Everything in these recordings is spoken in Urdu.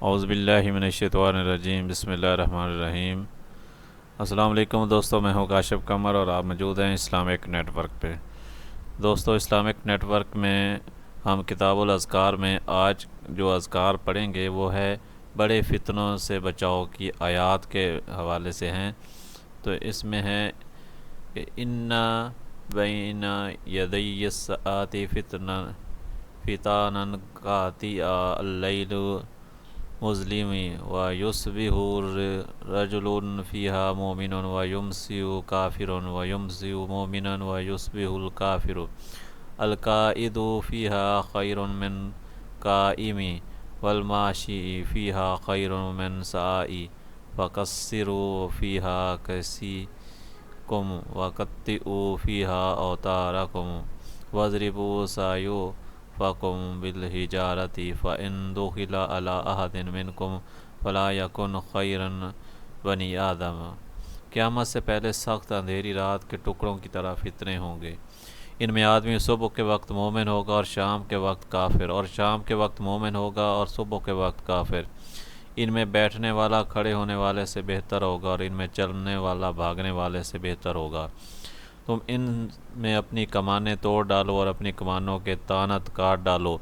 اعوذ باللہ من الشیطان الرجیم، بسم اللہ الرحمن الرحیم۔ السلام علیکم دوستو، میں ہوں کاشف قمر اور آپ موجود ہیں اسلامک نیٹ ورک پہ۔ دوستو، اسلامک نیٹ ورک میں ہم کتاب الاذکار میں آج جو اذکار پڑھیں گے وہ ہے بڑے فتنوں سے بچاؤ کی آیات کے حوالے سے ہیں۔ تو اس میں ہے کہ اِنَّ بَيْنَ يَدَيِّ السَّاعَةِ فِتَانًا كَأَطِيَاءِ اللَّيْلِ مظلم ويصبح رجل فيها مؤمن ويمسي كافر ويمسي مؤمنا ويصبح الكافر القائد فيها خير من قائم والماشي فيها خير من سائي فكسروا فيها كسيكم وقطعوا فيها أوتاركم واضربوا سعيو فَقُمْ بِالْحِجَارَةِ فَإِنْ دُخِلَ عَلَىٰ أَحَدٍ مِّنْكُمْ فَلَا يَكُنْ خَيْرًا بَنِي آدم۔ قیامت سے پہلے سخت اندھیری رات کے ٹکڑوں کی طرح فتنے ہوں گے۔ ان میں آدمی صبح کے وقت مومن ہوگا اور شام کے وقت کافر، اور شام کے وقت مومن ہوگا اور صبح کے وقت کافر۔ ان میں بیٹھنے والا کھڑے ہونے والے سے بہتر ہوگا اور ان میں چلنے والا بھاگنے والے سے بہتر ہوگا۔ تم ان میں اپنی کمانیں توڑ ڈالو اور اپنی کمانوں کے تانت کاٹ ڈالو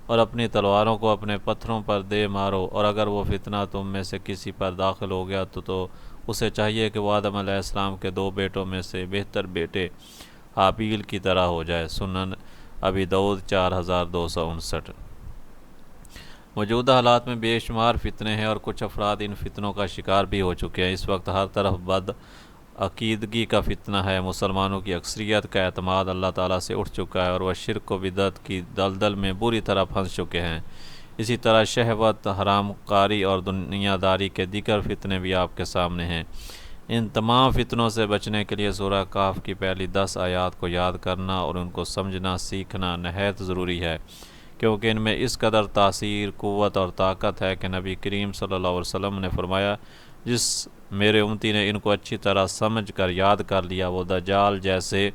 اور اپنی تلواروں کو اپنے پتھروں پر دے مارو، اور اگر وہ فتنہ تم میں سے کسی پر داخل ہو گیا تو اسے چاہیے کہ وہ آدم علیہ السلام کے 2 بیٹوں میں سے بہتر بیٹے حابیل کی طرح ہو جائے۔ سنن ابی داؤد 4259۔ موجودہ حالات میں بے شمار فتنے ہیں اور کچھ افراد ان فتنوں کا شکار بھی ہو چکے ہیں۔ اس وقت ہر طرف بد عقیدگی کا فتنہ ہے۔ مسلمانوں کی اکثریت کا اعتماد اللہ تعالیٰ سے اٹھ چکا ہے اور وہ شرک و بدعت کی دلدل میں بری طرح پھنس چکے ہیں۔ اسی طرح شہوت، حرام کاری اور دنیا داری کے دیگر فتنے بھی آپ کے سامنے ہیں۔ ان تمام فتنوں سے بچنے کے لیے سورہ کہف کی پہلی 10 آیات کو یاد کرنا اور ان کو سمجھنا سیکھنا نہایت ضروری ہے، کیونکہ ان میں اس قدر تاثیر، قوت اور طاقت ہے کہ نبی کریم صلی اللہ علیہ وسلم نے فرمایا، جس میرے امتی نے ان کو اچھی طرح سمجھ کر یاد کر لیا وہ دجال جیسے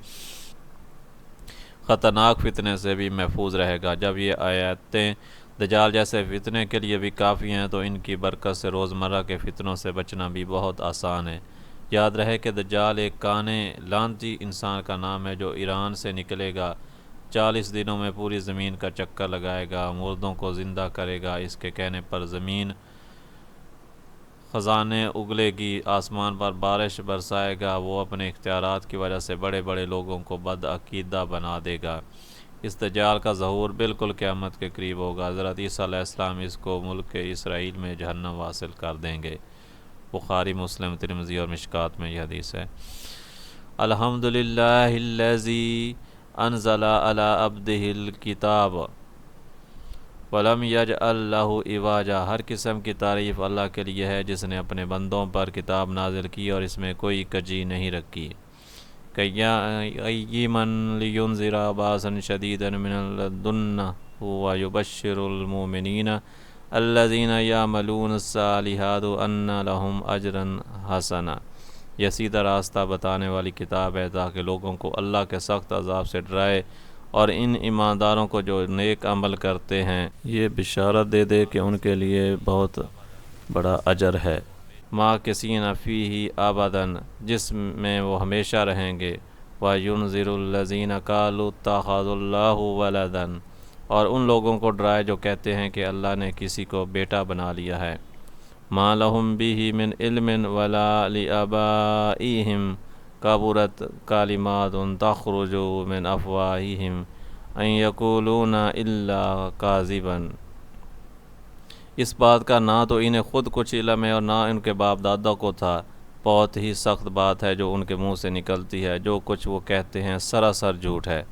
خطرناک فتنے سے بھی محفوظ رہے گا۔ جب یہ آیتیں دجال جیسے فتنے کے لیے بھی کافی ہیں تو ان کی برکت سے روزمرہ کے فتنوں سے بچنا بھی بہت آسان ہے۔ یاد رہے کہ دجال ایک کانے لعنتی انسان کا نام ہے جو ایران سے نکلے گا، 40 دنوں میں پوری زمین کا چکر لگائے گا، مردوں کو زندہ کرے گا، اس کے کہنے پر زمین خزانے اگلے گی، آسمان پر بارش برسائے گا، وہ اپنے اختیارات کی وجہ سے بڑے بڑے لوگوں کو بد عقیدہ بنا دے گا۔ اس دجال کا ظہور بالکل قیامت کے قریب ہوگا۔ حضرت عیسیٰ علیہ السلام اس کو ملک اسرائیل میں جہنم حاصل کر دیں گے۔ بخاری، مسلم، ترمذی اور مشکات میں یہ حدیث ہے۔ الحمدللہ الذی انزل علی عبدہ الکتاب وَلَمْ يَجْعَلْ لَهُ عِوَجًا۔ ہر قسم کی تعریف اللہ کے لیے ہے جس نے اپنے بندوں پر کتاب نازل کی اور اس میں کوئی کجی نہیں رکھی۔ قَيِّمًا لِيُنذِرَ بَأْسًا شَدِيدًا مِنَ لَدُنْهُ وَيُبَشِّرَ الْمُؤْمِنِينَ الَّذِينَ يَعْمَلُونَ الصَّالِحَاتِ أَنَّ لَهُمْ أَجْرًا حَسَنًا۔ یہ سیدھا راستہ بتانے والی کتاب ہے تاکہ لوگوں کو اللہ کے سخت عذاب سے ڈرائے اور ان ایمانداروں کو جو نیک عمل کرتے ہیں یہ بشارت دے دے کہ ان کے لیے بہت بڑا اجر ہے۔ ماکثین فیہ ابدا، جس میں وہ ہمیشہ رہیں گے۔ وَيُنذِرُ الَّذِينَ قَالُوا اتَّخَذَ اللَّهُ وَلَدًا، اور ان لوگوں کو ڈرائے جو کہتے ہیں کہ اللہ نے کسی کو بیٹا بنا لیا ہے۔ مَا لَهُم بِهِ مِنْ عِلْمٍ وَلَا لِآبَائِهِمْ کبرت کلمات تخرج من افواہہم ان یقولون الا کاذبا۔ اس بات کا نہ تو انہیں خود کچھ علم ہے اور نہ ان کے باپ دادا کو تھا۔ بہت ہی سخت بات ہے جو ان کے منہ سے نکلتی ہے، جو کچھ وہ کہتے ہیں سراسر جھوٹ ہے۔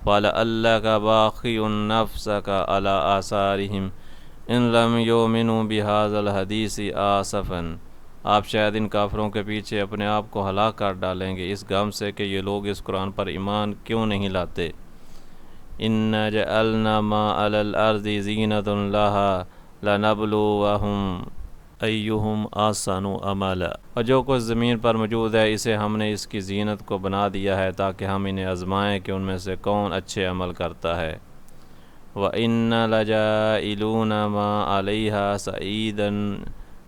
فَلَعَلَّكَ بَاخِعٌ نَفْسَكَ عَلَىٰ آثَارِهِمْ إِن لَّمْ يُؤْمِنُوا بِهَٰذَا الْحَدِيثِ آسَفًا۔ آپ شاید ان کافروں کے پیچھے اپنے آپ کو ہلاک کر ڈالیں گے اس غم سے کہ یہ لوگ اس قرآن پر ایمان کیوں نہیں لاتے۔ إِنَّا جَعَلْنَا مَا عَلَى الْأَرْضِ زِينَةً لَهَا لَنَبْلُوَهُمْ أَيُّهُمْ أَحْسَنُ عَمَلًا۔ اور جو کچھ زمین پر موجود ہے اسے ہم نے اس کی زینت کو بنا دیا ہے تاکہ ہم انہیں آزمائیں کہ ان میں سے کون اچھے عمل کرتا ہے۔ وَإِنَّ لَجَائِلُونَ مَا عَلَيْهَا سَعِيدًا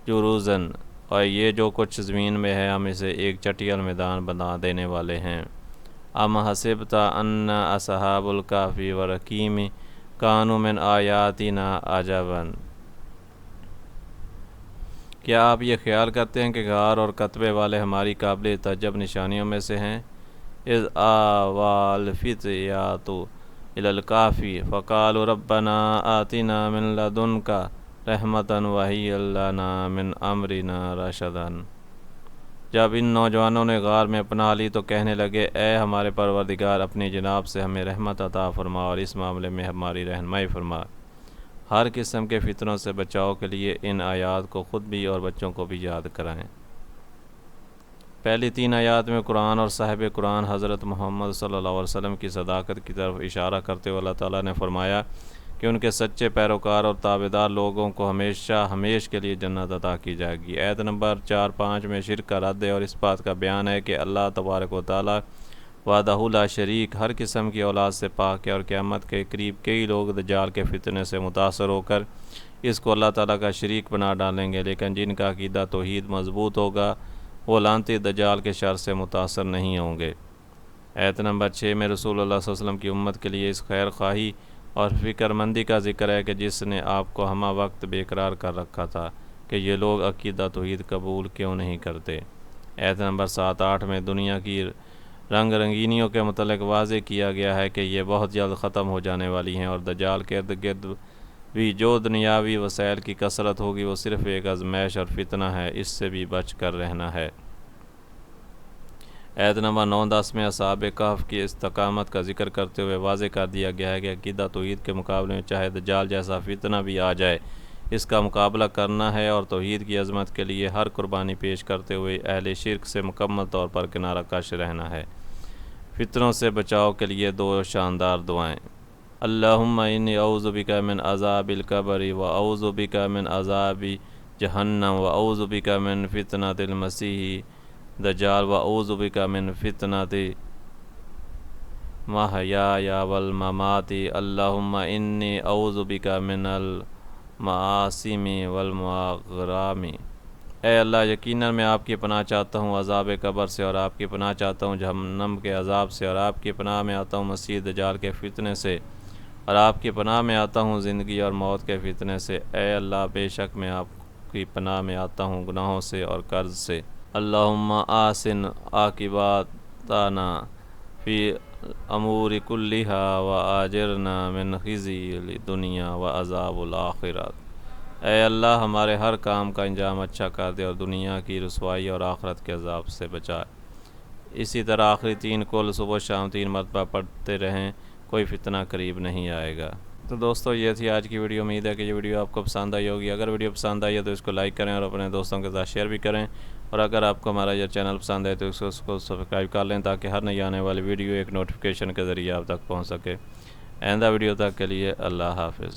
جُرُزًا، اور یہ جو کچھ زمین میں ہے ہم اسے ایک چٹیل میدان بنا دینے والے ہیں۔ ام حسبت ان اصحاب الکہف والرقیم کانوا من آیاتنا عجبا، کیا آپ یہ خیال کرتے ہیں کہ غار اور کتبے والے ہماری قابل تعجب نشانیوں میں سے ہیں؟ اذ آوی الفتیۃ الی الکہف فقالوا ربنا آتنا من لدنک رحمۃ وہیئ لنا من امرنا رشدا، جب ان نوجوانوں نے غار میں پناہ لی تو کہنے لگے اے ہمارے پروردگار، اپنی جناب سے ہمیں رحمت عطا فرما اور اس معاملے میں ہماری رہنمائی فرما۔ ہر قسم کے فتنوں سے بچاؤ کے لیے ان آیات کو خود بھی اور بچوں کو بھی یاد کرائیں۔ پہلی 3 آیات میں قرآن اور صاحب قرآن حضرت محمد صلی اللہ علیہ وسلم کی صداقت کی طرف اشارہ کرتے ہوئے اللہ تعالیٰ نے فرمایا کہ ان کے سچے پیروکار اور تابعدار لوگوں کو ہمیشہ کے لیے جنت عطا کی جائے گی۔ آیت نمبر 4-5 میں شرک کا رد ہے اور اس بات کا بیان ہے کہ اللہ تبارک و تعالیٰ وحدہ لا شریک ہر قسم کی اولاد سے پاک ہے، اور قیامت کے قریب کئی لوگ دجال کے فتنے سے متاثر ہو کر اس کو اللہ تعالیٰ کا شریک بنا ڈالیں گے، لیکن جن کا عقیدہ توحید مضبوط ہوگا وہ لعنتی دجال کے شر سے متاثر نہیں ہوں گے۔ آیت نمبر 6 میں رسول اللہ صلی اللہ علیہ وسلم کی امت کے لیے اس خیر خواہی اور فکر مندی کا ذکر ہے کہ جس نے آپ کو ہمہ وقت بے قرار کر رکھا تھا کہ یہ لوگ عقیدہ توحید قبول کیوں نہیں کرتے۔ آیت نمبر 7-8 میں دنیا کی رنگ رنگینیوں کے متعلق واضح کیا گیا ہے کہ یہ بہت جلد ختم ہو جانے والی ہیں، اور دجال کے ارد گرد بھی جو دنیاوی وسائل کی کثرت ہوگی وہ صرف ایک آزمائش اور فتنہ ہے، اس سے بھی بچ کر رہنا ہے۔ آیت نمبر 9-10 میں اصحاب کہف کی استقامت کا ذکر کرتے ہوئے واضح کر دیا گیا ہے کہ عقیدہ توحید کے مقابلے میں چاہے دجال جیسا فتنہ بھی آ جائے اس کا مقابلہ کرنا ہے، اور توحید کی عظمت کے لیے ہر قربانی پیش کرتے ہوئے اہل شرک سے مکمل طور پر کنارہ کش رہنا ہے۔ فتنوں سے بچاؤ کے لیے 2 شاندار دعائیں۔ اللہم انی اعوذ بک من عذاب القبر و اعوذ بک من عذاب جہنم و اعوذ بک من فتنۃ المسیح دجال و اعوذ بک من فتنۃ محیای والممات، اللہم انی اعوذ بک من المعاصم والمغرام۔ اے اللہ، یقیناً میں آپ کی پناہ چاہتا ہوں عذاب قبر سے، اور آپ کی پناہ چاہتا ہوں جہنم کے عذاب سے، اور آپ کی پناہ میں آتا ہوں مسیح دجال کے فتنے سے، اور آپ کی پناہ میں آتا ہوں زندگی اور موت کے فتنے سے۔ اے اللہ، بے شک میں آپ کی پناہ میں آتا ہوں گناہوں سے اور قرض سے۔ اللہم آسن عاقبتنا فی الامور کلہا واجرنا من خزی الدنیا وعذاب الآخرۃ۔ اے اللہ، ہمارے ہر کام کا انجام اچھا کر دے اور دنیا کی رسوائی اور آخرت کے عذاب سے بچا۔ اسی طرح آخری 3 کل صبح و شام 3 مرتبہ پڑھتے رہیں، کوئی فتنہ قریب نہیں آئے گا۔ تو دوستو، یہ تھی آج کی ویڈیو۔ امید ہے کہ یہ ویڈیو آپ کو پسند آئی ہوگی۔ اگر ویڈیو پسند آئی ہے تو اس کو لائک کریں اور اپنے دوستوں کے ساتھ شیئر بھی کریں، اور اگر آپ کو ہمارا یہ چینل پسند ہے تو اس کو سبسکرائب کر لیں تاکہ ہر نئی آنے والی ویڈیو ایک نوٹیفیکیشن کے ذریعے آپ تک پہنچ سکے۔ آئندہ ویڈیو تک کے لیے اللہ حافظ۔